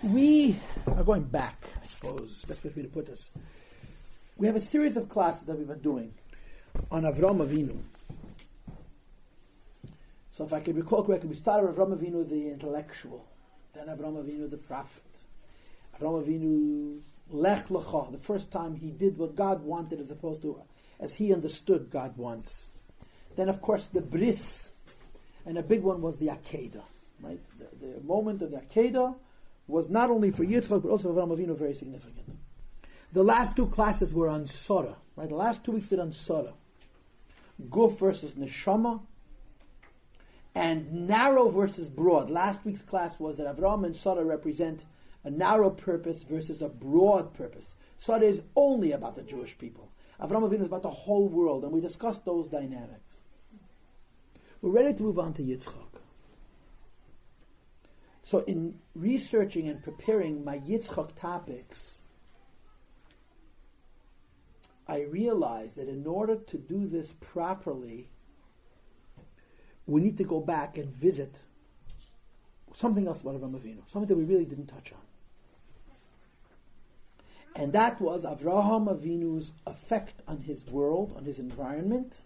We are going back, I suppose. That's best way to put this. We have a series of classes that we've been doing on Avrohom Avinu. So if I can recall correctly, we started with Avrohom Avinu the intellectual, then Avrohom Avinu the prophet, Avrohom Avinu Lech Lecha, the first time he did what God wanted as opposed to as he understood God wants. Then of course the bris, and a big one was the Akedah, right? The moment of the Akedah was not only for Yitzchok but also for Avrohom Avinu very significant. The last two classes were on Torah, right? The last 2 weeks did on Torah. Guf versus Neshama, and narrow versus broad. Last week's class was that Avrohom and Torah represent a narrow purpose versus a broad purpose. Torah is only about the Jewish people. Avrohom Avinu is about the whole world, and we discussed those dynamics. We're ready to move on to Yitzchok. So in researching and preparing my Yitzchok topics, I realized that in order to do this properly, we need to go back and visit something else about Avrohom Avinu, something that we really didn't touch on. And that was Avrohom Avinu's effect on his world, on his environment,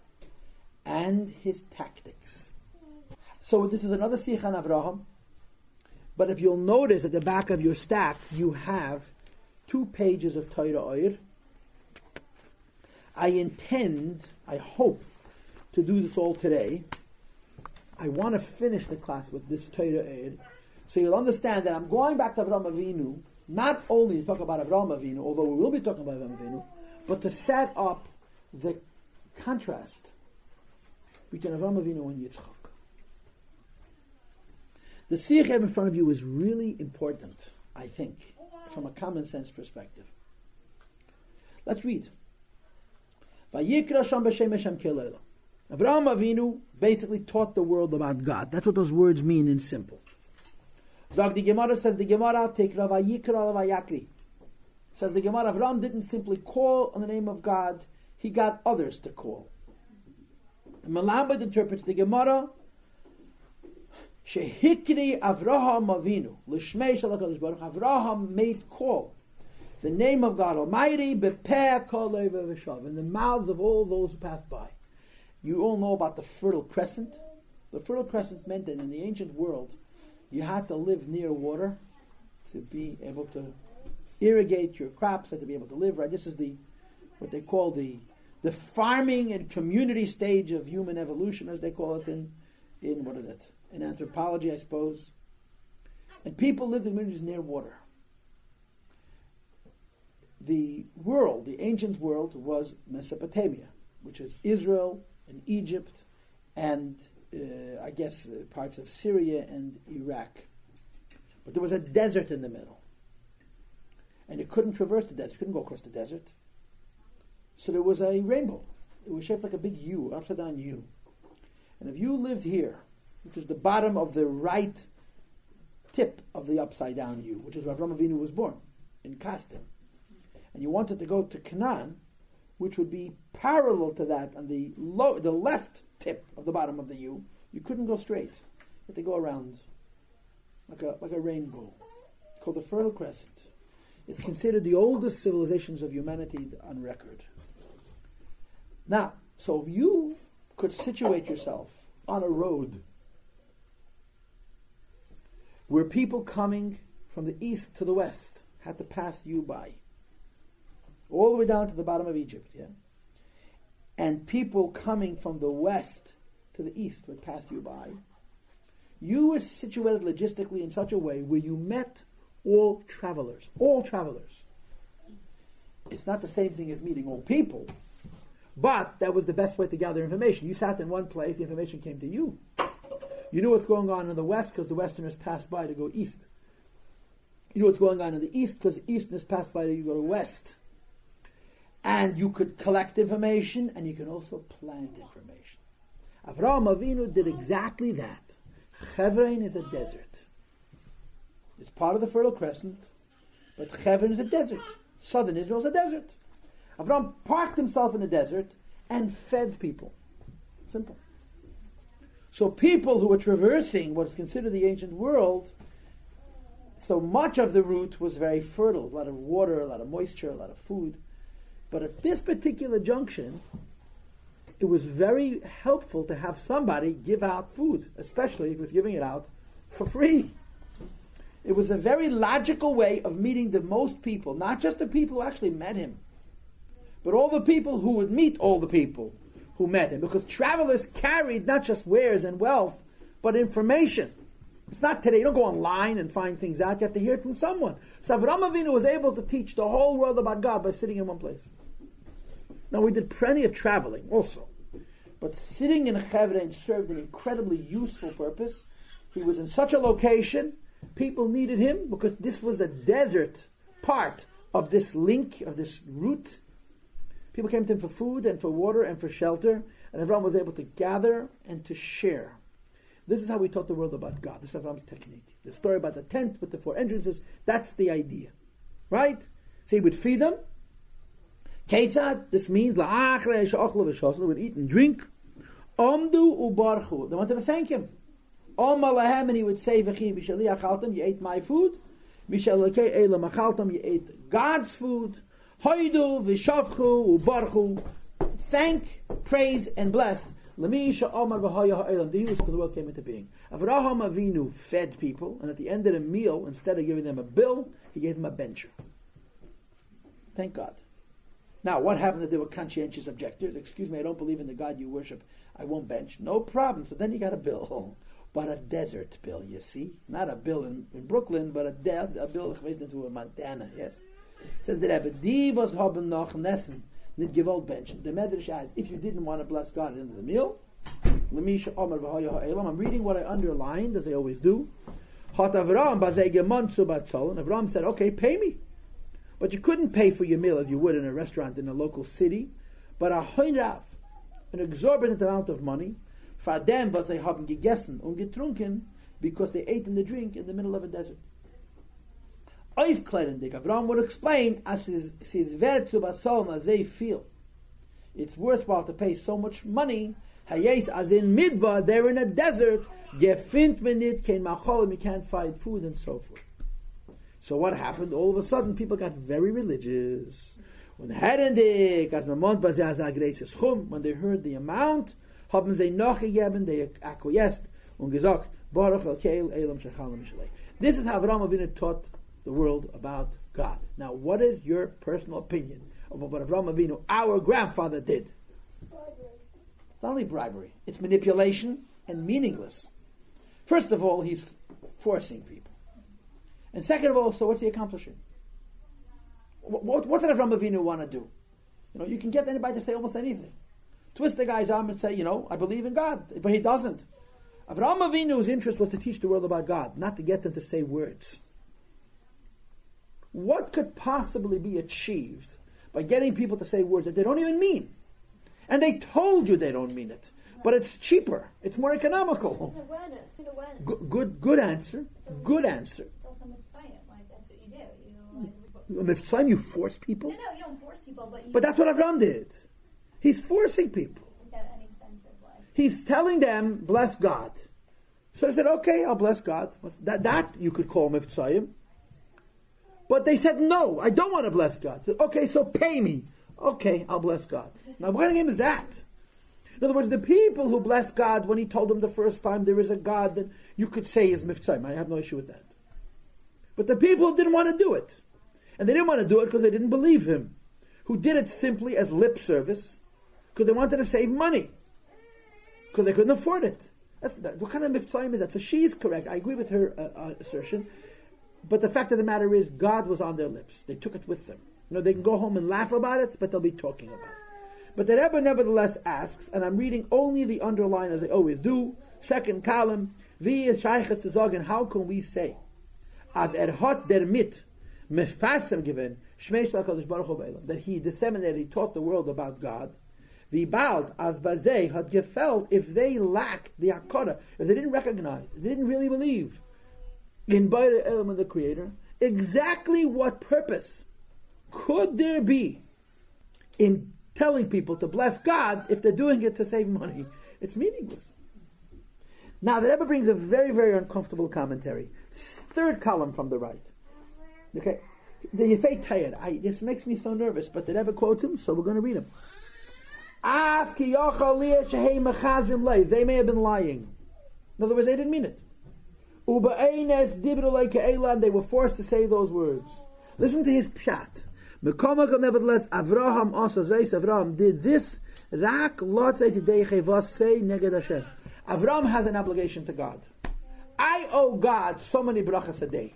and his tactics. So this is another Sikh on Avrohom, but if you'll notice at the back of your stack, you have 2 pages of Torah Oir. I hope, to do this all today. I want to finish the class with this Torah Oir, so you'll understand that I'm going back to Avrohom Avinu, not only to talk about Avrohom Avinu, although we will be talking about Avrohom Avinu, but to set up the contrast between Avrohom Avinu and Yitzchok. The Sikh in front of you is really important, I think, from a common sense perspective. Let's read. Vayikra Sham b'Shem Hashem Kelela. Avrohom Avinu basically taught the world about God. That's what those words mean in simple. Zog the Gemara, says the Gemara, Tekra Vayikra Vayakri. Says the Gemara, Avrohom didn't simply call on the name of God, he got others to call. And Malambad interprets the Gemara, Shehikri Avrohom Avinu, L'shmei Shel HaKadosh Baruch, Avrohom made call the name of God Almighty, Bepeh Kol Oivei V'Shav, in the mouths of all those who passed by. You all know about the Fertile Crescent. The Fertile Crescent meant that in the ancient world, you had to live near water to be able to irrigate your crops and to be able to live, right? This is what they call the farming and community stage of human evolution, as they call it in what is it? In anthropology, I suppose. And people lived in communities near water. The ancient world, was Mesopotamia, which is Israel and Egypt and parts of Syria and Iraq. But there was a desert in the middle. And you couldn't traverse the desert, you couldn't go across the desert. So there was a rainbow. It was shaped like a big U, upside down U. And if you lived here, which was the bottom of the right tip of the upside down U, which is where Avrohom Avinu was born, in Kasdim, and you wanted to go to Canaan, which would be parallel to that on the left tip of the bottom of the U, you couldn't go straight. You had to go around like a rainbow. It's called the Fertile Crescent. It's considered the oldest civilizations of humanity on record. Now, so if you could situate yourself on a road where people coming from the east to the west had to pass you by, all the way down to the bottom of Egypt, yeah? And people coming from the west to the east would pass you by. You were situated logistically in such a way where you met all travelers. All travelers. It's not the same thing as meeting all people, but that was the best way to gather information. You sat in one place, the information came to you. You knew what's going on in the west because the westerners passed by to go east. You knew what's going on in the east because the easterners passed by to go to west. And you could collect information, and you can also plant information. Avrohom Avinu did exactly that. Hebron is a desert. It's part of the Fertile Crescent, but Hebron is a desert. Southern Israel is a desert. Avrohom parked himself in the desert and fed people. Simple. So people who were traversing what is considered the ancient world So much of the route was very fertile, a lot of water, a lot of moisture, a lot of food. But at this particular junction, it was very helpful to have somebody give out food, especially if he was giving it out for free. It was a very logical way of meeting the most people, not just the people who actually met him, but all the people who would meet all the people who met him, because travelers carried not just wares and wealth, but information. It's not today. You don't go online and find things out. You have to hear it from someone. So Avrohom Avinu was able to teach the whole world about God by sitting in one place. Now, we did plenty of traveling also. But sitting in a Chevron served an incredibly useful purpose. He was in such a location, people needed him, because this was a desert part of this link, of this route. People came to him for food and for water and for shelter, and Avrohom was able to gather and to share. This is how we taught the world about God. This is Avrahm's technique. The story about the tent with the 4 entrances, that's the idea. Right? So he would feed them. Ketzad, this means, they would eat and drink. Omdu ubarchu. They wanted to thank him. Om alahem, and he would say, V'chi b'shali achaltem, you ate my food. B'shalakei elam achaltem, you ate God's food. Hoidu v'shavchu ubarchu. Thank, praise, and bless. L'misha omar v'haya ha'elam. The use of the world came into being. Avrohom Avinu fed people, and at the end of the meal, instead of giving them a bill, he gave them a bencher. Thank God. Now, what happened if they were conscientious objectors? Excuse me, I don't believe in the God you worship. I won't bench. No problem. So then you got a bill. But a desert bill, you see. Not a bill in Brooklyn, but a bill into a Montana, yes. It says that Abedivos haben noch nessen, nit gewollt benchen. The Medrash adds, if you didn't want to bless God at the end of the meal, L'misha Omer v'haya ha'elam. I'm reading what I underlined, as I always do. Hot Avrohom bazei gemontzu batzol. And Avrohom said, okay, pay me. But you couldn't pay for your meal as you would in a restaurant in a local city, but a hoinrav, an exorbitant amount of money, for them was they haben gegessen und getrunken, because they ate and they drink in the middle of a desert. Aufklärendig, Avrohom would explain, as is wert zu basolm, as they feel. It's worthwhile to pay so much money, hayes as in midbar, they're in a desert, gefindt man it, kein macholim, you can't find food, and so forth. So what happened? All of a sudden, people got very religious. When they heard the amount, haben sie nachgegeben, they acquiesced, und gesagt, Baruch Elkeil Elam Shechalem Shalei. This is how Avrohom Avinu taught the world about God. Now, what is your personal opinion of what Avrohom Avinu, our grandfather, did? Bribery. It's not only bribery, it's manipulation and meaningless. First of all, he's forcing people. And second of all, so what's he accomplishing? What did Avrohom Avinu want to do? You can get anybody to say almost anything. Twist the guy's arm and say, I believe in God. But he doesn't. Avrohom Avinu's interest was to teach the world about God, not to get them to say words. What could possibly be achieved by getting people to say words that they don't even mean? And they told you they don't mean it. But it's cheaper. It's more economical. It's awareness. Good answer. Good answer. It's also mitzvah. Like, that's what you do. Mitzvah, you force people? No, you don't force people, but you... But that's what Avram did. He's forcing people. Without any sense of life. He's telling them, bless God. So I said, okay, I'll bless God. That you could call mitzvahim. But they said, no, I don't want to bless God. I said, okay, so pay me. Okay, I'll bless God. Now, what kind of game is that? In other words, the people who blessed God when he told them the first time there is a God that you could say is mitzvahim. I have no issue with that. But the people who didn't want to do it, and they didn't want to do it because they didn't believe him, who did it simply as lip service, because they wanted to save money, because they couldn't afford it. What kind of mitzvahim is that? So she is correct. I agree with her assertion. But the fact of the matter is, God was on their lips. They took it with them. They can go home and laugh about it, but they'll be talking about it. But the Rebbe nevertheless asks, and I'm reading only the underline as I always do, second column, wie is Sichos zu sagen, how can we say, as hat der mit, mefasem given, shmeish l'kadosh baruch hu b'elam, that he disseminated, he taught the world about God, wie bald, as bazeh had gefelt, if they lack the hakara, if they didn't recognize, they didn't really believe in Baruch Elam, the Creator, exactly what purpose could there be in telling people to bless God if they're doing it to save money? It's meaningless. Now, the Rebbe brings a very, very uncomfortable commentary. Third column from the right. Okay, the Yefei Tayed. This makes me so nervous, but the Rebbe quotes him, so we're going to read him. They may have been lying. In other words, they didn't mean it. And they were forced to say those words. Listen to his pshat. Nevertheless, Avrohom did this. Avrohom has an obligation to God. I owe God so many brachas a day.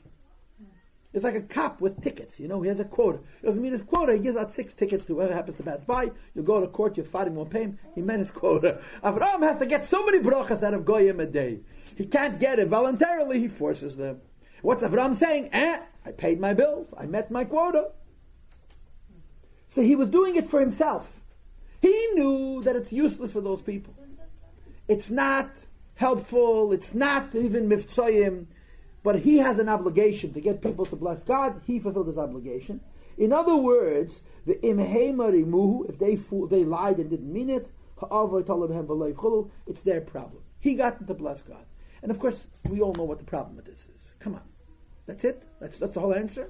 It's like a cop with tickets. He has a quota. It doesn't mean his quota. He gives out 6 tickets to whoever happens to pass by. You go to court, you're fighting, won't pay him. He met his quota. Avrohom has to get so many brachas out of goyim a day. He can't get it voluntarily. He forces them. What's Avrohom saying? I paid my bills. I met my quota. So he was doing it for himself. He knew that it's useless for those people. It's not helpful. It's not even miftzoyim. But he has an obligation to get people to bless God. He fulfilled his obligation. In other words, the imheimarimuhu, if they lied and didn't mean it, it's their problem. He got them to bless God. And of course, we all know what the problem with this is. Come on. That's it? That's the whole answer?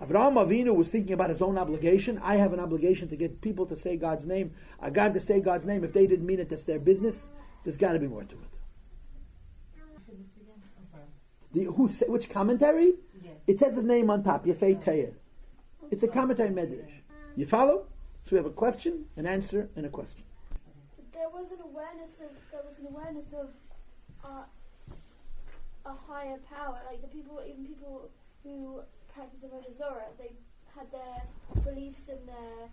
Avraham Avinu was thinking about his own obligation. I have an obligation to get people to say God's name. I got them to say God's name. If they didn't mean it, that's their business. There's got to be more to it. Which commentary? Yes. It says his name on top, Yefei Teir. It's a commentary medrash. You follow? So we have a question, an answer, and a question. There was an awareness of a higher power. Like even people who practice Avodah Zorah, they had their beliefs and their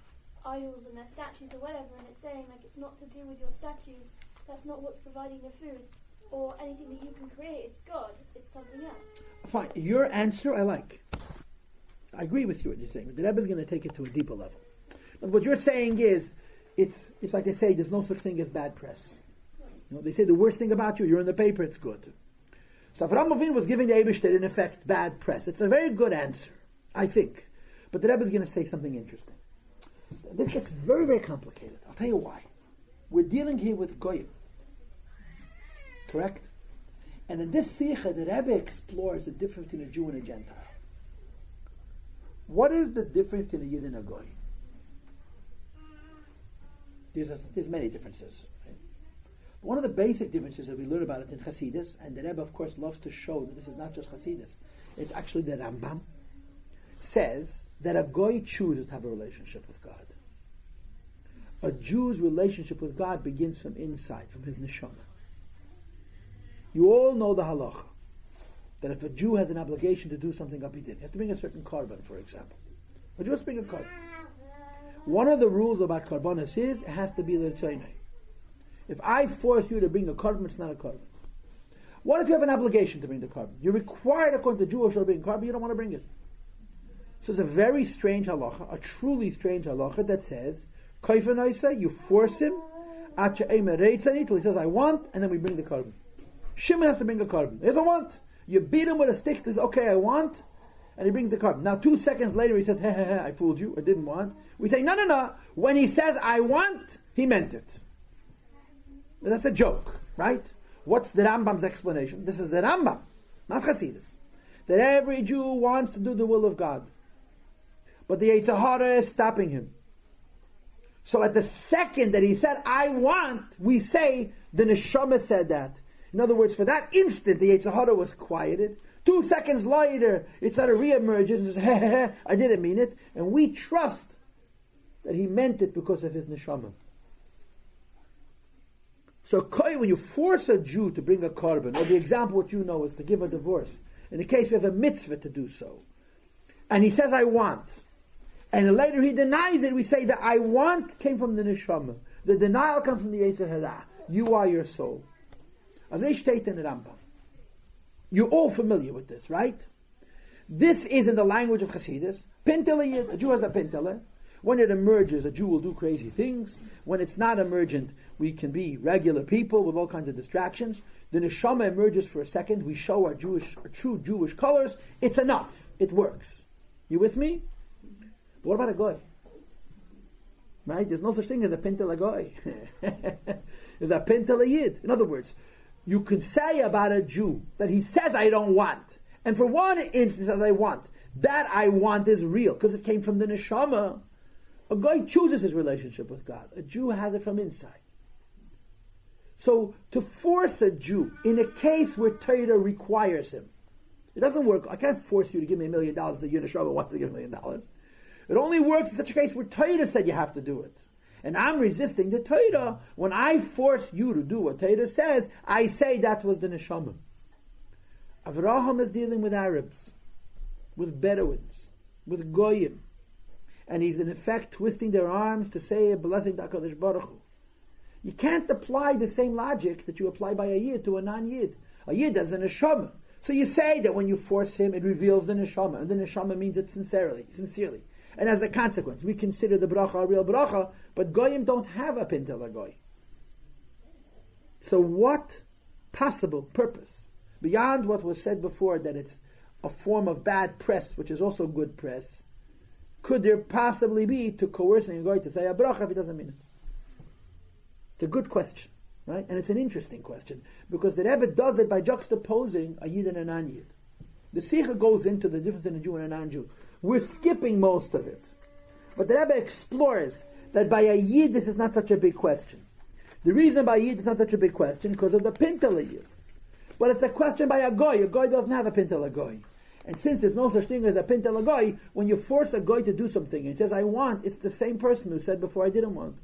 idols and their statues or whatever, and it's saying like it's not to do with your statues. That's not what's providing the food. Or anything that you can create, it's God, it's something else. Fine, your answer I like. I agree with you what you're saying, but the Rebbe is going to take it to a deeper level. But what you're saying is, it's like they say, there's no such thing as bad press. They say the worst thing about you, you're in the paper, it's good. So Avraham Avinu was giving the Eibishter, in effect, bad press. It's a very good answer, I think. But the Rebbe is going to say something interesting. This gets very, very complicated. I'll tell you why. We're dealing here with Goyim. Correct? And in this Sikha, the Rebbe explores the difference between a Jew and a Gentile. What is the difference between a Yid and a Goy? There's many differences. Right? One of the basic differences that we learn about it in Hasidus, and the Rebbe, of course, loves to show that this is not just Hasidus, it's actually the Rambam, says that a Goy chooses to have a relationship with God. A Jew's relationship with God begins from inside, from his neshama. You all know the halacha, that if a Jew has an obligation to do something abidin, he has to bring a certain korban, for example. A Jew has to bring a korban. One of the rules about korbanos is, it has to be l'rtzoynei. If I force you to bring a korban, it's not a korban. What if you have an obligation to bring the korban? You're required, according to Jewish law, to bring a korban, you don't want to bring it. So it's a very strange halacha, a truly strange halacha that says, koifenoisa, you force him, till he says, I want, and then we bring the korban. Shimon has to bring a korban. He doesn't want. You beat him with a stick. He says, okay, I want. And he brings the korban. Now 2 seconds later he says, I fooled you. I didn't want. We say, no. When he says, I want, he meant it. That's a joke, right? What's the Rambam's explanation? This is the Rambam, not Hasidus. That every Jew wants to do the will of God. But the Yetzer Hara is stopping him. So at the second that he said, I want, we say, the Neshama said that. In other words, for that instant, the Yetzer Hara was quieted. 2 seconds later, Yetzer Hara re-emerges and says, I didn't mean it. And we trust that he meant it because of his neshama. So when you force a Jew to bring a korban, or the example what you know is to give a divorce, in the case we have a mitzvah to do so, and he says, I want, and later he denies it, we say that I want came from the neshama. The denial comes from the Yetzer Hara. You are your soul. As they state in the Rambam. You're all familiar with this, right? This is in the language of Hasidus. Pintele, a Jew has a pintele. When it emerges, a Jew will do crazy things. When it's not emergent, we can be regular people with all kinds of distractions. The neshama emerges for a second. We show our true Jewish colors. It's enough. It works. You with me? But what about a goy? Right? There's no such thing as a pintele goy. There's a pintele yid. In other words, you can say about a Jew that he says I don't want, and for one instance that I want is real, because it came from the neshama. A guy chooses his relationship with God. A Jew has it from inside. So to force a Jew in a case where Torah requires him, it doesn't work. I can't force you to give me $1 million that you're neshama wants to give $1 million. It only works in such a case where Torah said you have to do it. And I'm resisting the Torah. When I force you to do what Torah says, I say that was the neshama. Avrohom is dealing with Arabs, with Bedouins, with Goyim. And he's in effect twisting their arms to say a blessing to HaKadosh Baruch Hu. You can't apply the same logic that you apply by a Yid to a non-Yid. A Yid has a neshama. So you say that when you force him, it reveals the neshama. And the neshama means it sincerely. And as a consequence, we consider the bracha a real bracha, but Goyim don't have a pintel a goy. So what possible purpose, beyond what was said before, that it's a form of bad press, which is also good press, could there possibly be to coercing a goy to say a bracha if he doesn't mean it? It's a good question, right? And it's an interesting question, because the Rebbe does it by juxtaposing a Yid and a non-Yid. The Sikha goes into the difference in a Jew and a non-Jew. We're skipping most of it. But the Rebbe explores that by a Yid this is not such a big question. The reason by a Yid it's not such a big question because of the pintel a Yid. But it's a question by a Goy. A Goy doesn't have a pintel a Goy. And since there's no such thing as a pintel a Goy, when you force a Goy to do something and he says, I want, it's the same person who said before I didn't want.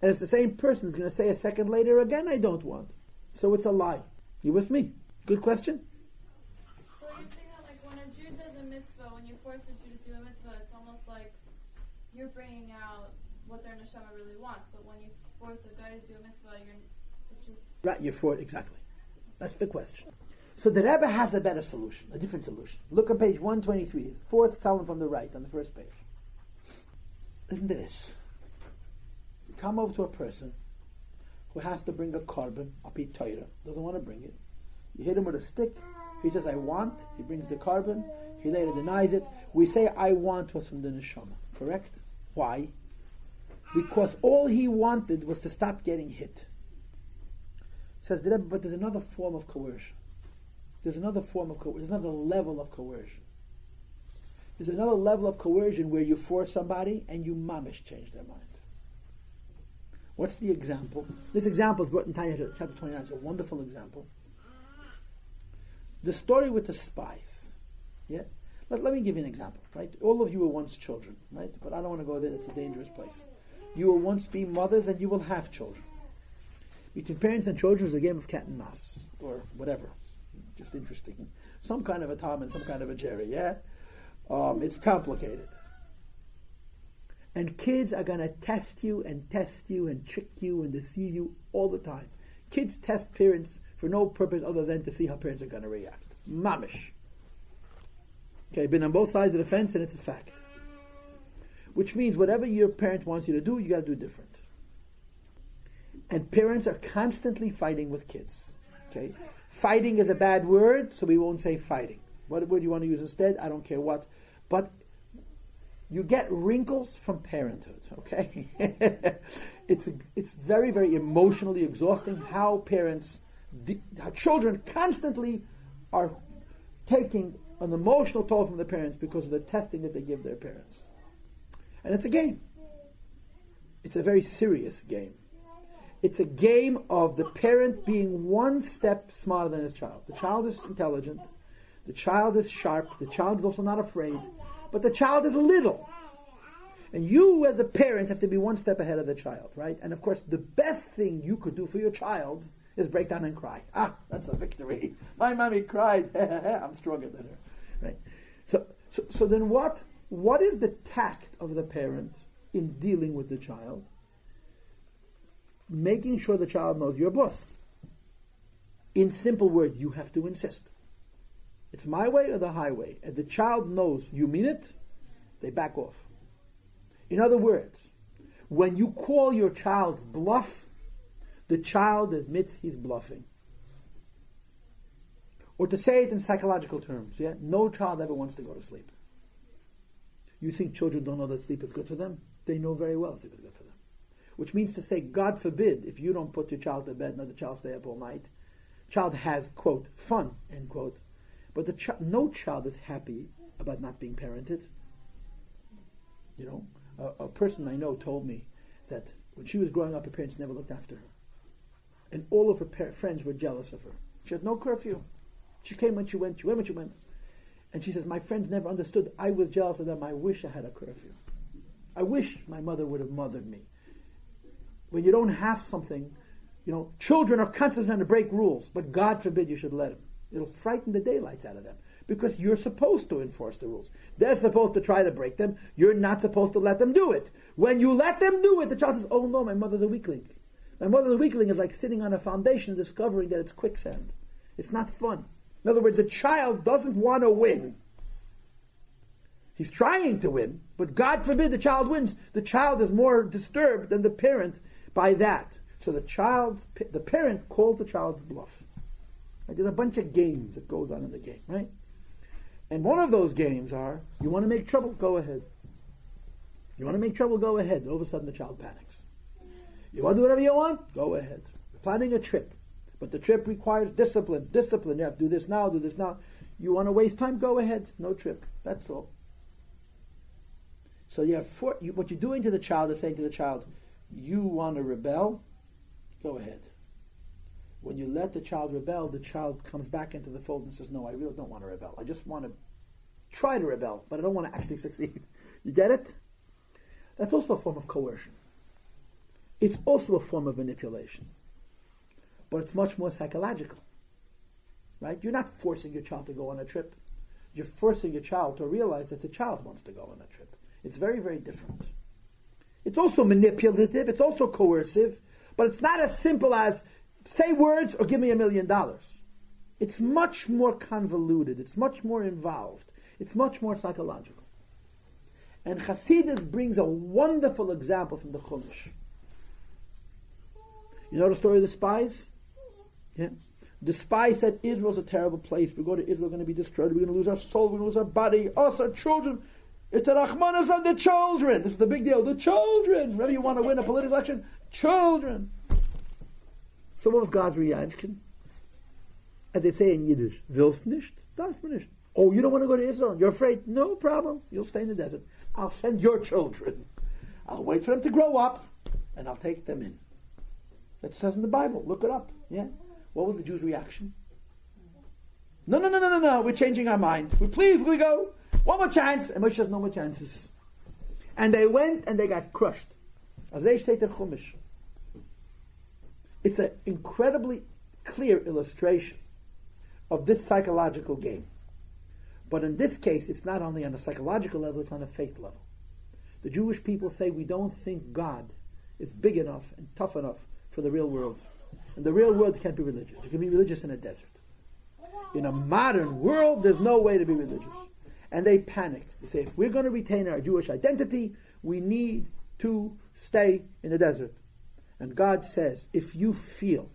And it's the same person who's going to say a second later again, I don't want. So it's a lie. You with me? Good question? So you're saying that like when a Jew does a mitzvah, when you force a Jew to do a mitzvah, it's almost like you're bringing out what their neshama really wants. But when you force a guy to do a mitzvah, it's just... Right, you're for it, exactly. That's the question. So the Rebbe has a better solution, a different solution. Look at page 123, fourth column from the right, on the first page. Listen to this. You come over to a person who has to bring a carbon, a pit Torah, doesn't want to bring it. You hit him with a stick, he says, I want, he brings the carbon, he later denies it. We say, I want was from the neshama, correct? Why? Because all he wanted was to stop getting hit. Says the Rebbe, but there's another form of coercion. There's another level of coercion. There's another level of coercion where you force somebody and you mamish change their mind. What's the example? This example is brought in Tanya chapter 29. It's a wonderful example. The story with the spies. Yeah? Let me give you an example, right? All of you were once children, right? But I don't want to go there. It's a dangerous place. You will once be mothers and you will have children. Between parents and children is a game of cat and mouse, or whatever. Just interesting. Some kind of a Tom and some kind of a Jerry, yeah? It's complicated. And kids are going to test you and trick you and deceive you all the time. Kids test parents for no purpose other than to see how parents are going to react. Mamish. Okay, been on both sides of the fence and it's a fact. Which means whatever your parent wants you to do, you got to do different. And parents are constantly fighting with kids. Okay? Fighting is a bad word, so we won't say fighting. What word do you want to use instead? I don't care what. But you get wrinkles from parenthood, okay? It's very, very emotionally exhausting how how children constantly are taking an emotional toll from their parents because of the testing that they give their parents. And it's a game. It's a very serious game. It's a game of the parent being one step smarter than his child. The child is intelligent. The child is sharp. The child is also not afraid. But the child is little. And you as a parent have to be one step ahead of the child, right? And of course, the best thing you could do for your child is break down and cry. That's a victory. My mommy cried. I'm stronger than her, right? So then what is the tact of the parent in dealing with the child? Making sure the child knows you're boss. In simple words, you have to insist. It's my way or the highway. And the child knows you mean it, they back off. In other words, when you call your child's bluff, the child admits he's bluffing. Or to say it in psychological terms, yeah, no child ever wants to go to sleep. You think children don't know that sleep is good for them? They know very well sleep is good for them. Which means to say, God forbid, if you don't put your child to bed and let the child stay up all night, Child has, quote, fun, end quote. But no child is happy about not being parented. You know, a person I know told me that when she was growing up, her parents never looked after her. And all of her friends were jealous of her. She had no curfew. She came when she went, she went when she went. And she says, my friends never understood. I was jealous of them. I wish I had a curfew. I wish my mother would have mothered me. When you don't have something, you know, children are constantly trying to break rules, but God forbid you should let them. It'll frighten the daylights out of them because you're supposed to enforce the rules. They're supposed to try to break them. You're not supposed to let them do it. When you let them do it, the child says, oh no, my mother's a weakling. My mother's a weakling is like sitting on a foundation and discovering that it's quicksand. It's not fun. In other words, a child doesn't want to win. He's trying to win, but God forbid the child wins. The child is more disturbed than the parent by that. So the parent calls the child's bluff. Right? There's a bunch of games that goes on in the game, right? And one of those games are, you want to make trouble? Go ahead. You want to make trouble? Go ahead. All of a sudden the child panics. You want to do whatever you want? Go ahead. You're planning a trip, but the trip requires discipline. Discipline. You have to do this now, do this now. You want to waste time? Go ahead. No trip. That's all. So what you're doing to the child is saying to the child, you want to rebel? Go ahead. When you let the child rebel, the child comes back into the fold and says, no, I really don't want to rebel. I just want to try to rebel, but I don't want to actually succeed. You get it? That's also a form of coercion. It's also a form of manipulation. But it's much more psychological. Right? You're not forcing your child to go on a trip. You're forcing your child to realize that the child wants to go on a trip. It's very, very different. It's also manipulative, it's also coercive, but it's not as simple as say words or give me $1 million. It's much more convoluted, it's much more involved, it's much more psychological. And Hasidus brings a wonderful example from the Chumash. You know the story of the spies? Yeah. The spies said Israel's a terrible place. We go to Israel, we're going to be destroyed. We're going to lose our soul. We're going to lose our body. Us, our children. It's the Rahmanas on the children. This is the big deal. The children. Whenever you want to win a political election, children. So what was God's reaction? As they say in Yiddish, willst nicht, darfst du nicht. Oh, you don't want to go to Israel? You're afraid? No problem. You'll stay in the desert. I'll send your children. I'll wait for them to grow up, and I'll take them in. That says in the Bible. Look it up. Yeah. What was the Jews' reaction? No. We're changing our mind. Please, we go. One more chance. And Moshe says, no more chances. And they went and they got crushed. As they state the Chumash. It's an incredibly clear illustration of this psychological game. But in this case, it's not only on a psychological level, it's on a faith level. The Jewish people say we don't think God is big enough and tough enough for the real world. And the real world can't be religious. You can be religious in a desert. In a modern world, there's no way to be religious. And they panic. They say, if we're going to retain our Jewish identity, we need to stay in the desert. And God says, if you feel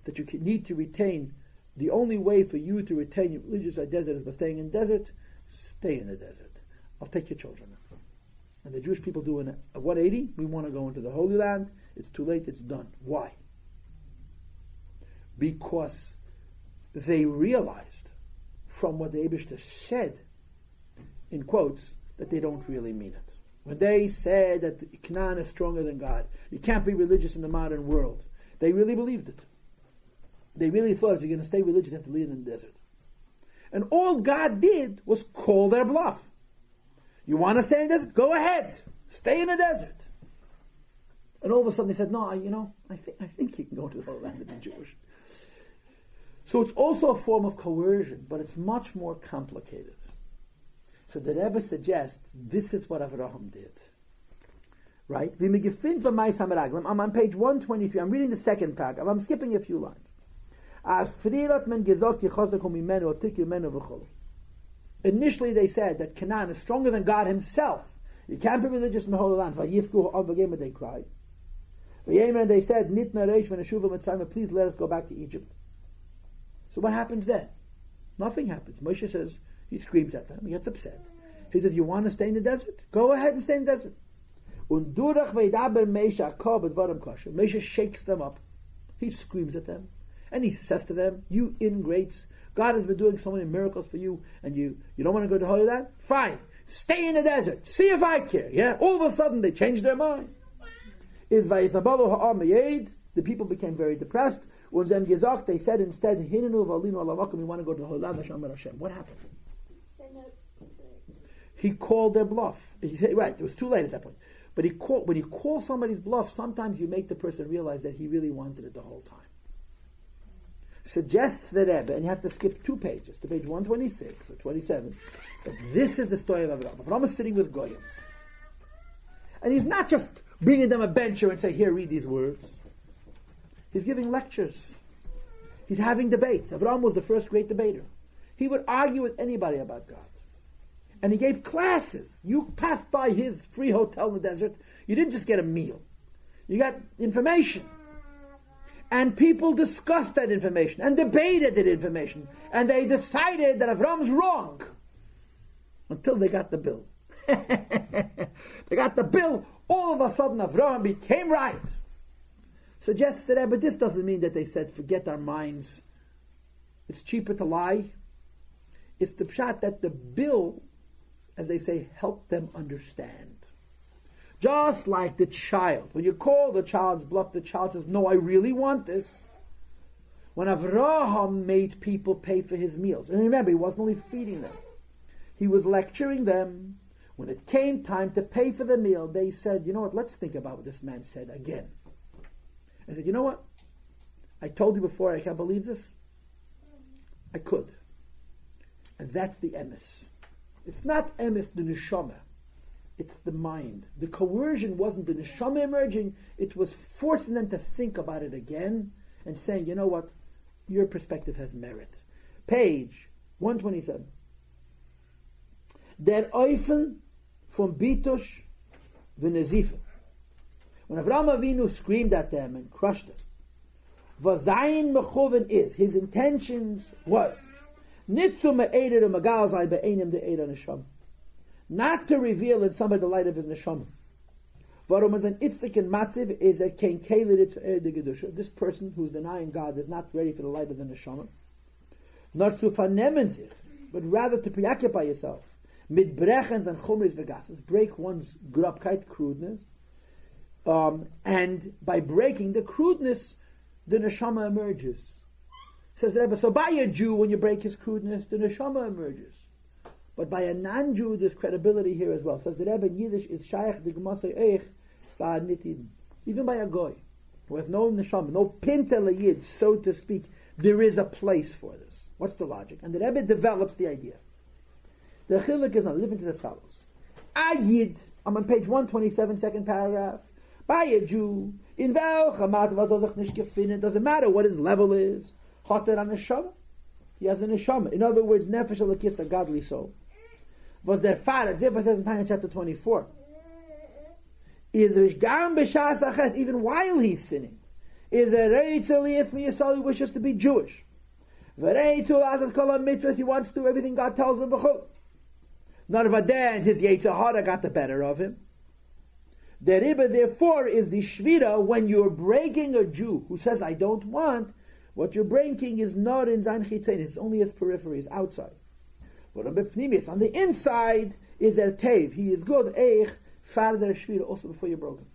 that you need to retain, the only way for you to retain your religious identity is by staying in the desert, stay in the desert. I'll take your children. And the Jewish people do a 180. We want to go into the Holy Land. It's too late. It's done. Why? Because they realized from what the Eibishter said, in quotes, that they don't really mean it. When they said that Canaan is stronger than God, you can't be religious in the modern world, they really believed it. They really thought if you're going to stay religious, you have to live in the desert. And all God did was call their bluff. You want to stay in the desert? Go ahead. Stay in the desert. And all of a sudden they said, no, I think you can go to the Holy Land and be Jewish. So it's also a form of coercion, but it's much more complicated. So the Rebbe suggests this is what Avrohom did. Right? I'm on page 123. I'm reading the second paragraph. I'm skipping a few lines. Initially they said that Canaan is stronger than God himself. You can't be religious in the Holy Land. They cried. And they said, please let us go back to Egypt. So what happens then? Nothing happens. Moshe says, he screams at them, he gets upset. He says, you want to stay in the desert? Go ahead and stay in the desert. Moshe shakes them up. He screams at them. And he says to them, you ingrates, God has been doing so many miracles for you, and you don't want to go to the Holy Land? Fine. Stay in the desert. See if I care. Yeah? All of a sudden they changed their mind. The people became very depressed. They said instead, we want to go to the Holy Land. What happened? He called their bluff. He said, right, it was too late at that point. But when you call somebody's bluff, sometimes you make the person realize that he really wanted it the whole time. Suggests the Rebbe, and you have to skip 2 pages, to page 126 or 27, that this is the story of Avrohom. Avrohom is sitting with Goyim. And he's not just bringing them a bencher and say, here, read these words. He's giving lectures. He's having debates. Avrohom was the first great debater. He would argue with anybody about God. And he gave classes. You passed by his free hotel in the desert. You didn't just get a meal. You got information. And people discussed that information and debated that information. And they decided that Avroham's wrong. Until they got the bill. They got the bill. All of a sudden Avrohom became right. Suggests that, but this doesn't mean that they said, forget our minds. It's cheaper to lie. It's the pshat that the bill, as they say, helped them understand. Just like the child. When you call the child's bluff, the child says, no, I really want this. When Avrohom made people pay for his meals, and remember, he wasn't only feeding them, he was lecturing them. When it came time to pay for the meal, they said, you know what, let's think about what this man said again. I said, you know what? I told you before, I can't believe this. I could. And that's the emes. It's not emes, the neshama. It's the mind. The coercion wasn't the neshama emerging. It was forcing them to think about it again and saying, you know what? Your perspective has merit. Page 127. Der Eufen from Bitush v'nezife. When Avraham Avinu screamed at them and crushed them, Vazayin mechoven is, his intentions was, Nitzu me'eder u'magal zay be'enim de'eder neshama. Not to reveal in somebody the light of his neshama. Varum an itzlik and matziv is a kein keilid de gedusha. This person who's denying God is not ready for the light of the neshama. Not zu vernehmen sich, but rather to preoccupy yourself. Mit brechens and chumris vegases, break one's grubkeit, crudeness. And by breaking the crudeness, the neshama emerges. Says the Rebbe, so by a Jew, when you break his crudeness, the neshama emerges. But by a non-Jew, there's credibility here as well. Says the Rebbe in Yiddish, is shaykh de gmasay eich ba'ad nitid. Even by a goy, who has no neshama, no pinta leyid, so to speak, there is a place for this. What's the logic? And the Rebbe develops the idea. The chiluk is now, listen to as follows. Ayid, I'm on page 127, second paragraph. By a Jew, in welcher Mate was sich nicht gefunden, doesn't matter what his level is. Hat a neshama? He has a neshama. In other words, nefesh alakis, a godly soul. Was der Vater, therefore says in Tanya chapter 24, is gam b'shas achet, even while he's sinning, is a reitzel yismi yisrael, who wishes to be Jewish. V'reitzul atat kol ha-mitzvahs, he wants to do everything God tells him b'chol. None of a and his Yetzer Hara got the better of him. The riba, therefore, is the shvira when you're breaking a Jew who says, I don't want, what you're breaking is not in zayin chitzein, it's only his peripheries, outside. But on the inside is der tev, he is good, eich, farder shvira, also before you broke him.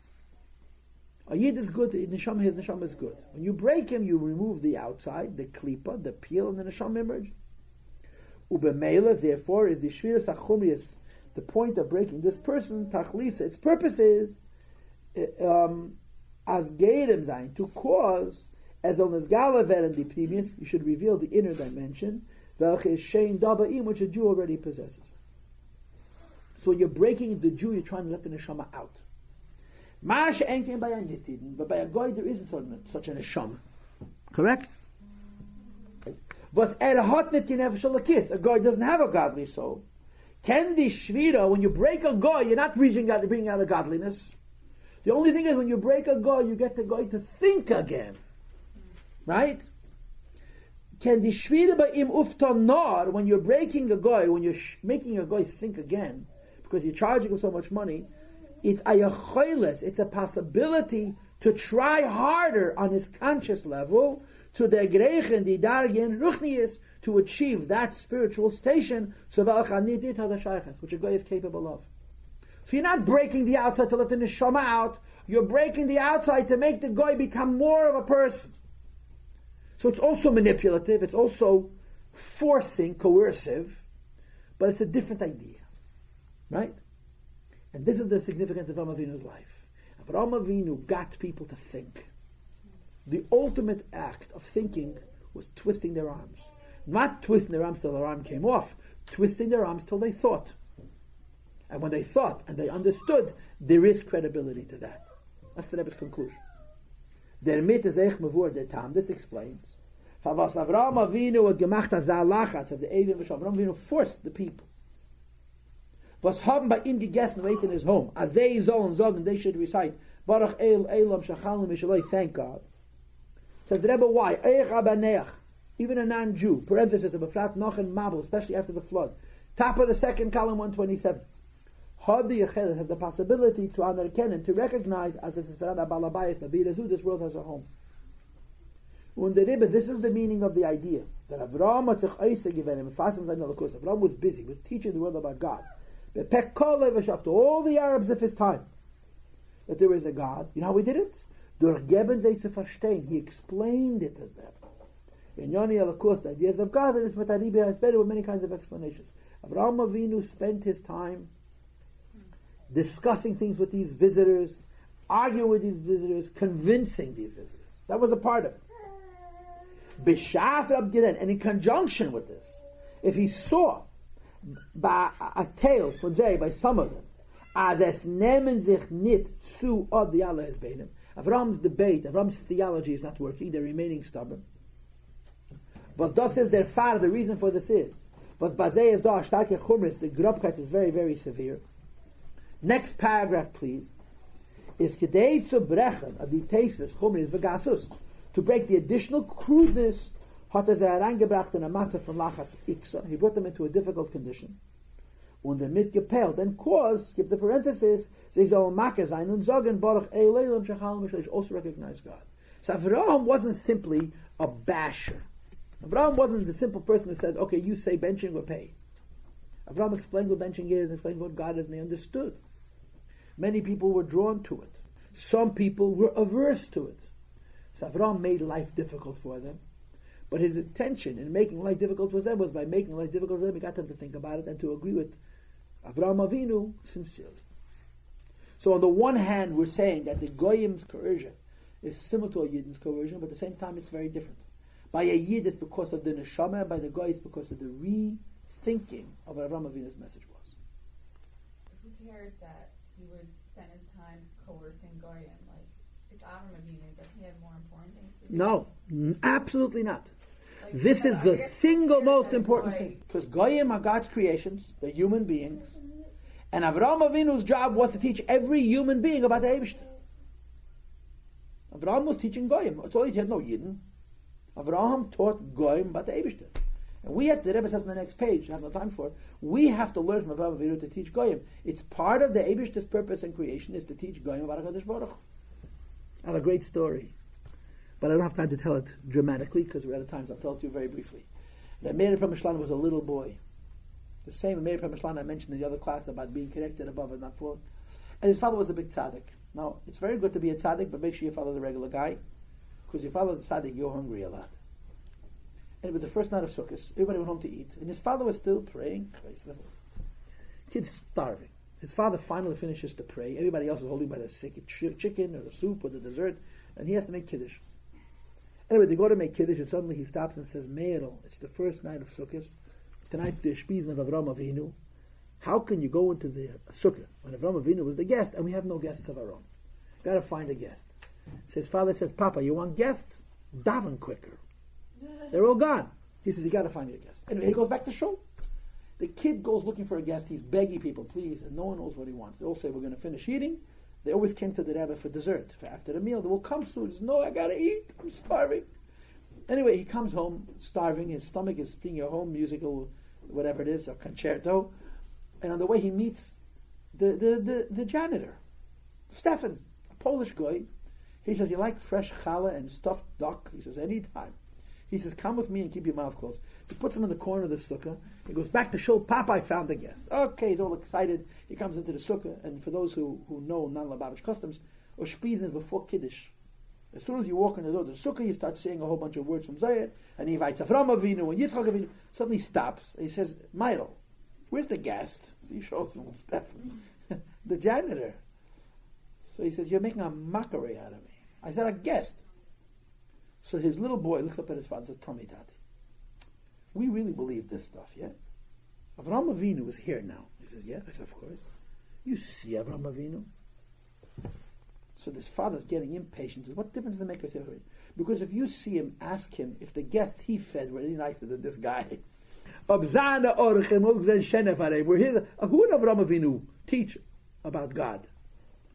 A yid is good, his neshama is good. When you break him, you remove the outside, the klipa, the peel, and the neshama emerge. Ubemela, therefore, is the shvira sachumrius, the point of breaking this person, tachlisa, its purpose is as geirem zayin, to cause, as on as galaver and the pnimius, you should reveal the inner dimension, velche shein dabaim, which a Jew already possesses. So you're breaking the Jew, you're trying to let the neshama out. Mash enkein by a nitidin, but by a goy there isn't such a neshama. Correct? Was hot nitin nefesh kiss. A goy doesn't have a godly soul. Kendi shvira, when you break a goy, you're not bringing out a godliness. The only thing is when you break a goy, you get the goy to think again. Right? Kendi shvira ba'im ufton nor, when you're breaking a goy, when you're making a goy think again, because you're charging him so much money, it's ayachoiles, it's a possibility to try harder on his conscious level to the Greichen, die Dargen Ruchnius, to achieve that spiritual station, which a guy is capable of. So you're not breaking the outside to let the neshama out, you're breaking the outside to make the guy become more of a person. So it's also manipulative, it's also forcing, coercive, but it's a different idea. Right? And this is the significance of Avram Avinu's life. Avram Avinu got people to think. The ultimate act of thinking was twisting their arms. Not twisting their arms till their arm came off, twisting their arms till they thought. And when they thought and they understood, there is credibility to that. That's the Rebbe's conclusion. This explains. Avram Avinu forced the people. Was haben bei ihm gegessen, wait in his home. As they sagen, they should recite, Baruch El Elam Shachalim Mishaloi, thank God. Says the Rebbe, why? Even a non-Jew, parenthesis of a flat noch and mabel, especially after the flood. Top of the second column, 127. Had the Yechelet has the possibility to anerkennen, to recognize, as this is Verada Balabayas, this world has a home. Und the Rebbe, this is the meaning of the idea, that Avram hat sich Eise given, Avram was busy, was teaching the world about God. To all the Arabs of his time, that there is a God. You know how he did it? Durch Geben sie zu verstehen. He explained it to them. In Yoni Alakus, the ideas of God, there is Mataribi has better with many kinds of explanations. Avraham Avinu spent his time discussing things with these visitors, arguing with these visitors, convincing these visitors. That was a part of it. B'shat Rab Giden, and in conjunction with this, if he saw by a tale von say by some of them, as es nehmen sich nit zu od the Allah has been him. Avram's debate, Avram's theology is not working, they're remaining stubborn. But das is their father, the reason for this is. Was bazeh is da starke chumris, the grobkeit is very, very severe. Next paragraph, please. Is kedei zu brechen, a die tasteless chumris v'gasus, to break the additional crudeness, hat herangebracht in a matzah from lachatz iksa. He brought them into a difficult condition. Und damit gepelt, and cause, give the parenthesis, sie sollen makke sein und sagen, Baruch Eilelam Shechal Mishlesh, also recognize God. So Avrohom wasn't simply a basher. Avrohom wasn't the simple person who said, okay, you say benching or pay. Avrohom explained what benching is, explained what God is, and they understood. Many people were drawn to it. Some people were averse to it. So Avrohom made life difficult for them. But his intention in making life difficult for them was by making life difficult for them, he got them to think about it and to agree with Avraham Avinu sincerely. So on the one hand, we're saying that the Goyim's coercion is similar to a Yid's coercion, but at the same time it's very different. By a Yid it's because of the Neshama, by the Goy it's because of the rethinking of what Avraham Avinu's message was. Who cares that he would spend his time coercing Goyim? Like, it's Avraham Avinu, doesn't he have more important things to do? No, absolutely not. This is the single most important thing. Because Goyim are God's creations, they're human beings. And Avraham Avinu's job was to teach every human being about the Eibishter. Avraham was teaching Goyim. That's all he had, no Yidden. Avraham taught Goyim about the Eibishter. And we have to, the Rebbe says on the next page, I have no time for it, we have to learn from Avraham Avinu to teach Goyim. It's part of the Eibishter's purpose and creation is to teach Goyim about HaKadosh Baruch Hu. I have a great story. But I don't have time to tell it dramatically because we're out of time, so I'll tell it to you very briefly. The Meir Mishlan was a little boy. The same Meir Mishlan I mentioned in the other class about being connected above and not falling. And his father was a big tzaddik. Now, it's very good to be a tzaddik, but make sure your father's a regular guy. Because your father's a tzaddik, you're hungry a lot. And it was the first night of Sukkot. Everybody went home to eat. And his father was still praying. Kid's starving. His father finally finishes to pray. Everybody else is holding by the chicken or the soup or the dessert. And he has to make Kiddush. Anyway, they go to make Kiddush, and suddenly he stops and says, Meirel, it's the first night of Sukkot. Tonight's the Shpizn of Avraham Avinu. How can you go into the Sukkah when Avraham Avinu was the guest, and we have no guests of our own? Got to find a guest. His father says, Papa, you want guests? Daven quicker. They're all gone. He says, you got to find me a guest. Anyway, he goes back to shul. The kid goes looking for a guest. He's begging people, please, and no one knows what he wants. They all say, we're going to finish eating. They always came to the Rebbe for dessert, for after the meal. They will come soon. He says, no, I got to eat. I'm starving. Anyway, he comes home starving. His stomach is being a home musical, whatever it is, a concerto. And on the way, he meets the janitor, Stefan, a Polish guy. He says, you like fresh challah and stuffed duck? He says, anytime. He says, come with me and keep your mouth closed. He puts him in the corner of the sukkah. He goes back to shul. Papa, I found a guest. Okay, he's all excited. He comes into the sukkah, and for those who know non-Lubavitch customs, Ushpizin is before Kiddush. As soon as you walk in the door of the sukkah, you start saying a whole bunch of words from Zayat, and he invites Avrohom Avinu and Yitzchok Avinu. Suddenly he stops, and he says, Meidel, where's the guest? So he shows him Stefan, the janitor. So he says, you're making a mockery out of me. I said, a guest. So his little boy looks up at his father and says, tell me, Tati, we really believe this stuff, yeah? Avrohom Avinu is here now. He says, yeah. I said, of course. You see Avrohom Avinu? So this father's getting impatient. Says, what difference does it make? I said, because if you see him, ask him if the guest he fed were any nicer than this guy. We're here. Who would Avrohom Avinu teach about God?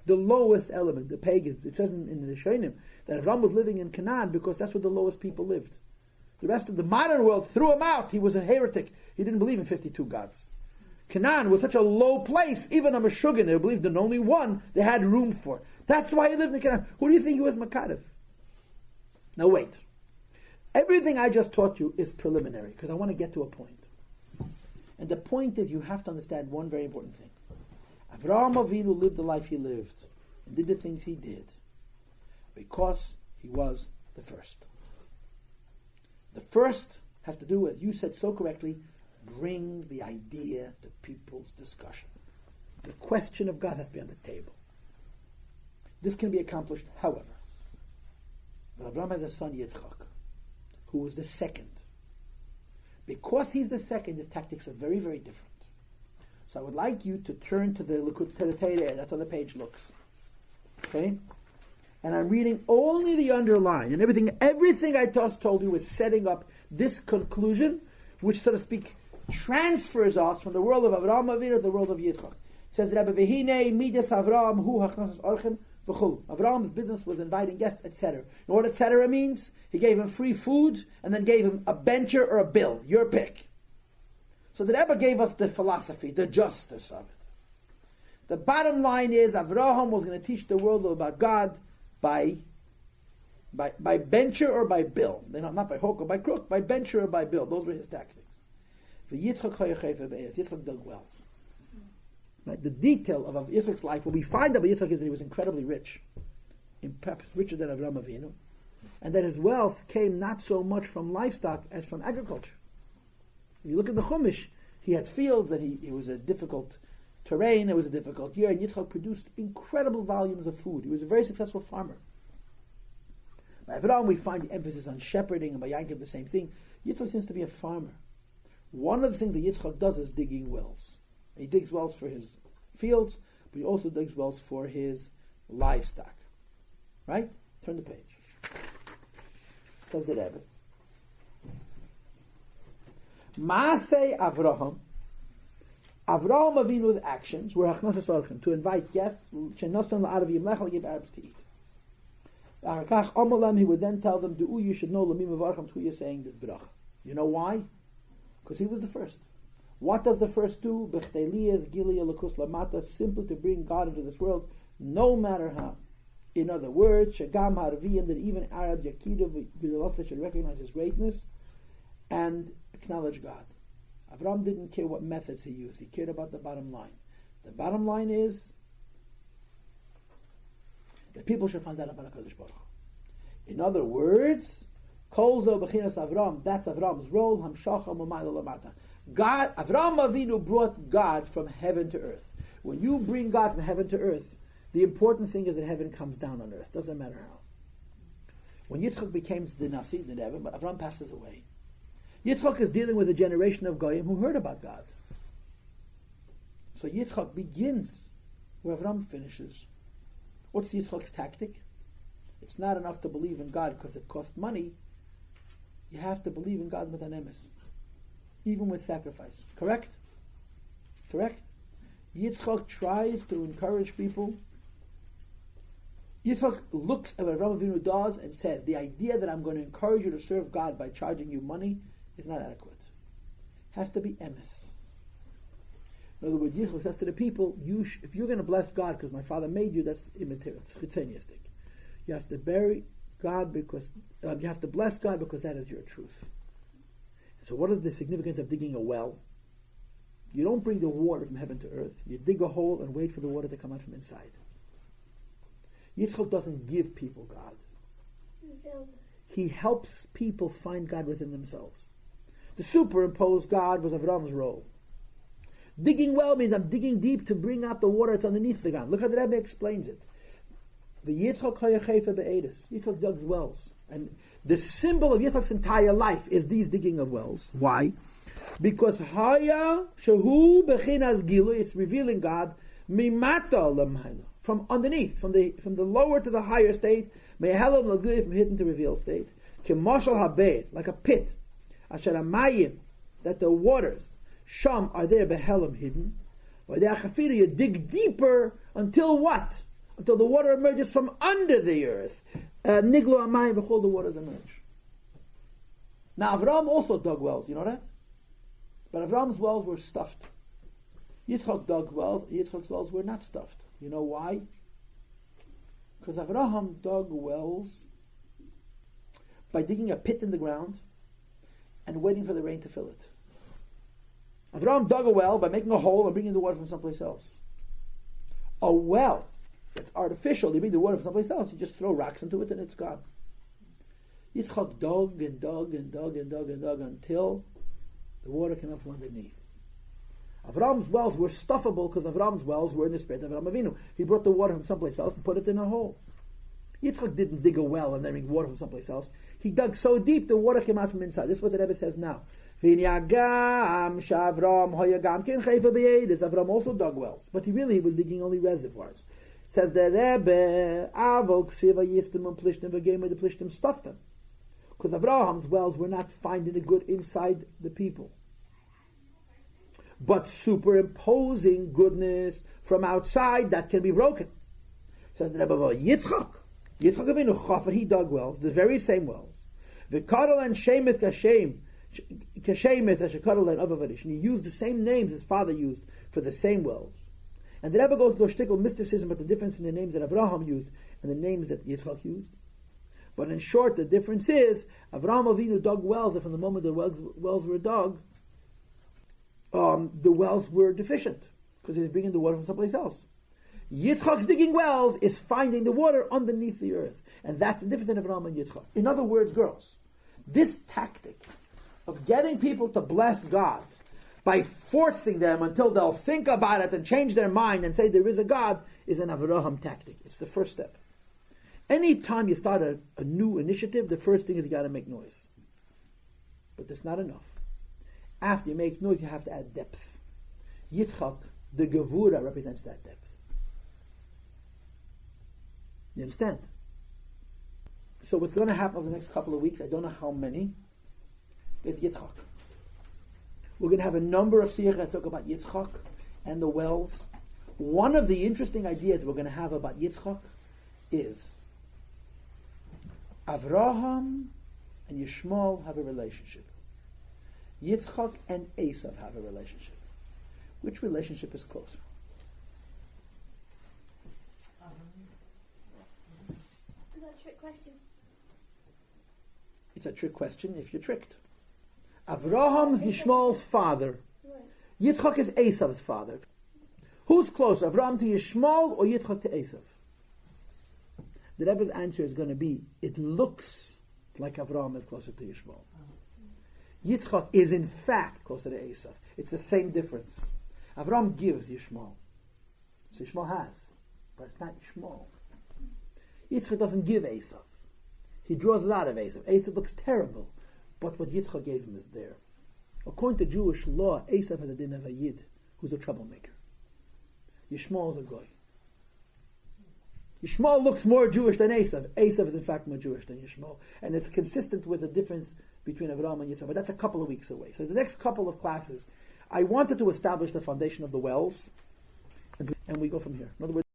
The lowest element, the pagans. It says in the Rishonim that Avram was living in Canaan because that's where the lowest people lived. The rest of the modern world threw him out. He was a heretic. He didn't believe in 52 gods. Canaan was such a low place. Even a Meshuggah, they believed in only one they had room for. That's why he lived in Canaan. Who do you think he was, Makadev? Now wait. Everything I just taught you is preliminary because I want to get to a point. And the point is you have to understand one very important thing. Avrohom Avinu lived the life he lived and did the things he did because he was the first. The first has to do, as you said so correctly, bring the idea to people's discussion. The question of God has to be on the table. This can be accomplished, however. But Avram has a son, Yitzchok, who was the second. Because he's the second, his tactics are very, very different. So I would like you to turn to the Likutei there. That's how the page looks. Okay? And I'm reading only the underline. And everything I just told you is setting up this conclusion, which, so to speak, transfers us from the world of Avrohom Avinu to the world of Yitzchok. It says, Rabbi Vehine midas Avrohom hu hachnosas orchem v'chul. Avroham's business was inviting guests, etc. You know what etc. means? He gave him free food and then gave him a bencher or a bill. Your pick. So the Rebbe gave us the philosophy, the justice of it. The bottom line is Avrohom was going to teach the world about God by bencher or by bill. Not by hook or by crook, by bencher or by bill. Those were his tactics. Yitzchok dug wells. Right? The detail of Yitzchok's life, what we find about Yitzchok is that he was incredibly rich, perhaps richer than Avrohom Avinu, and that his wealth came not so much from livestock as from agriculture. If you look at the Chumash, he had fields and it was a difficult terrain, it was a difficult year, and Yitzchok produced incredible volumes of food. He was a very successful farmer. By Avrohom we find the emphasis on shepherding, and by Yankov the same thing. Yitzchok seems to be a farmer. One of the things that Yitzchok does is digging wells. He digs wells for his fields, but he also digs wells for his livestock. Right? Turn the page. Says the Rebbe. Maasei Avrohom Avinu's actions were hachnosas orchim, to invite guests, shenosan la'arabim lechal, give Arabs to eat. He would then tell them, you should know lamim avarchim, who you're saying this bracha. You know why? Because he was the first. What does the first do? B'chtelias gilia lakus lamata, simply to bring God into this world, no matter how. In other words, shagam harviyim, that even Arabs yakidu v'yalotha should recognize his greatness and acknowledge God. Avram didn't care what methods he used. He cared about the bottom line. The bottom line is that people should find out about HaKadosh Baruch Hu. In other words, Kol zo b'chinas Avram, that's Avram's role, hamshacha m'mayla lamata. God, Avram Avinu brought God from heaven to earth. When you bring God from heaven to earth, the important thing is that heaven comes down on earth. Doesn't matter how. When Yitzchok becomes the Nasi, the Rebbe, but Avram passes away. Yitzchok is dealing with a generation of Goyim who heard about God. So Yitzchok begins where Avram finishes. What's Yitzchok's tactic? It's not enough to believe in God because it costs money. You have to believe in God with an emes, even with sacrifice. Correct? Correct? Yitzchok tries to encourage people. Yitzchok looks at what Avram Avinu does and says, the idea that I'm going to encourage you to serve God by charging you money is not adequate. It has to be emes. In other words, Yitzchok says to the people, if you're going to bless God because my father made you, that's immaterial, it's chitzeniistic. You have to God because you have to bless God because that is your truth. So what is the significance of digging a well? You don't bring the water from heaven to earth. You dig a hole and wait for the water to come out from inside. Yitzchok doesn't give people God. He helps people find God within themselves. The superimposed God was Avroham's role. Digging well means I'm digging deep to bring out the water that's underneath the ground. Look how the Rebbe explains it. The Yitzchok hayachefa be'edis. Yitzchok dug wells. And the symbol of Yitzchok's entire life is these digging of wells. Why? Because haya shehu bechinas gilu, it's revealing God mimata l'mayla, from underneath, from the lower to the higher state, me'helam l'gili, from hidden to revealed state, k'mashal habeit, like a pit, asher amayim, that the waters sham are there behelam, hidden. V'de'achafida, you dig deeper until what? Until the water emerges from under the earth. Niglo amayim v'chol, the waters emerge. Now Avrohom also dug wells, you know that? But Avroham's wells were stuffed. Yitzchok dug wells. Yitzchok's wells were not stuffed. You know why? Because Avrohom dug wells by digging a pit in the ground and waiting for the rain to fill it. Avrohom dug a well by making a hole and bringing the water from someplace else. A well that's artificial, you bring the water from someplace else, you just throw rocks into it and it's gone. Yitzchok dug and dug and dug and dug and dug until the water came up from underneath. Avroham's wells were stuffable because Avroham's wells were in the spirit of Avram Avinu. He brought the water from someplace else and put it in a hole. Yitzchok didn't dig a well and then bring water from someplace else. He dug so deep the water came out from inside. This is what the Rebbe says now. Avram also dug wells, but he was digging only reservoirs. Says the Rebbe, the plishtim stuffed them. Because Avroham's wells were not finding the good inside the people, but superimposing goodness from outside that can be broken. Says the Rebbe, Yitzchok Avinu Chafar, he dug wells, the very same wells. V'kadol and Shemes kashemes ashekadol and avavadish. And he used the same names his father used for the same wells. And the Rebbe goes to shtickle mysticism, but the difference in the names that Avrohom used and the names that Yitzchok used. But in short, the difference is Avram Avinu dug wells, and from the moment the wells were dug, the wells were deficient because he was bringing the water from someplace else. Yitzchok's digging wells is finding the water underneath the earth, and that's the difference in Avram and Yitzchok. In other words, girls, this tactic of getting people to bless God by forcing them until they'll think about it and change their mind and say there is a God is an Avrohom tactic. It's the first step. Anytime you start a new initiative, the first thing is you got to make noise. But that's not enough. After you make noise, you have to add depth. Yitzchok, the Gevura, represents that depth. You understand? So what's going to happen over the next couple of weeks, I don't know how many, is Yitzchok. We're going to have a number of Sichos talk about Yitzchok and the wells. One of the interesting ideas we're going to have about Yitzchok is Avrohom and Yishmael have a relationship. Yitzchok and Esav have a relationship. Which relationship is closer? Is that a trick question? It's a trick question if you're tricked. Avrohom is Yishmael's father. Right. Yitzchok is Esav's father. Who's closer, Avrohom to Yishmael or Yitzchok to Esav? The Rebbe's answer is going to be, it looks like Avrohom is closer to Yishmael. Yitzchok is in fact closer to Esav. It's the same difference. Avrohom gives Yishmael. So Yishmael has, but it's not Yishmael. Yitzchok doesn't give Esav. He draws it out of Esav. Esav looks terrible, but what Yitzchok gave him is there. According to Jewish law, Esav has a din of a Yid, who's a troublemaker. Yishmael is a goy. Yishmael looks more Jewish than Esav. Esav is in fact more Jewish than Yishmael. And it's consistent with the difference between Avrohom and Yitzchok. But that's a couple of weeks away. So the next couple of classes, I wanted to establish the foundation of the wells, and we go from here. In other words,